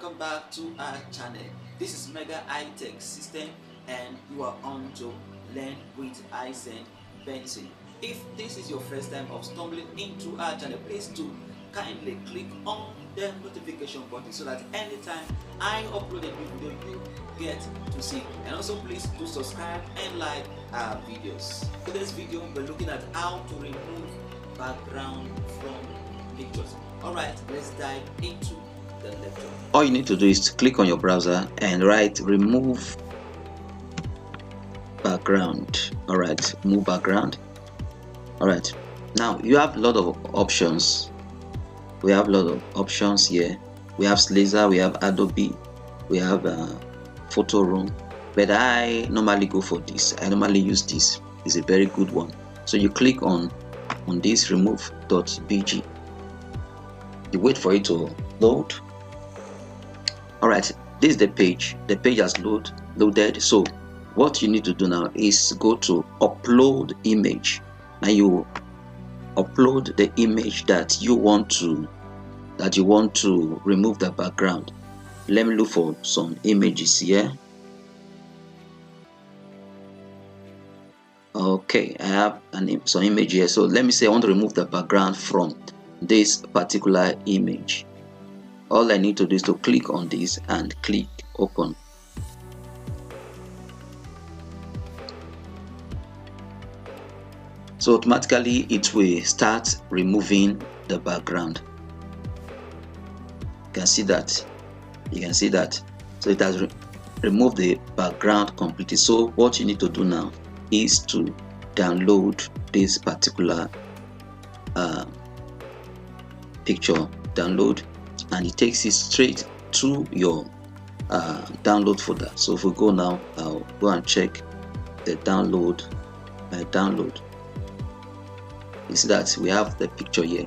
welcome back to our channel. This is Mega High Tech System and you are on to Learn with Isen Benson. If this is your first time of stumbling into our channel, please do kindly click on the notification button so that anytime I upload a new video you get to see, and also please do subscribe and like our videos. For this video we're looking at how to remove background from pictures. Alright, let's dive into the lecture. All you need to do is to click on your browser and write remove background. Alright, remove background. Alright, now you have a lot of options. We have a lot of options here. We have Laser, we have Adobe, we have Photo Room, but I normally go for this. I normally use this. It's a very good one. So you click on this remove.bg. You wait for it to load. Alright, this is the page. The page has loaded. So what you need to do now is go to upload image. Now you upload the image that you want to remove the background. Let me look for some images here. Okay, I have some image here. So let me say I want to remove the background from this particular image. All I need to do is to click on this and click open. So automatically it will start removing the background. You can see that. So it has removed the background completely. So what you need to do now is to download this particular picture. Download, and it takes it straight to your download folder. So if we go now, I'll go and check the download. You see that we have the picture here.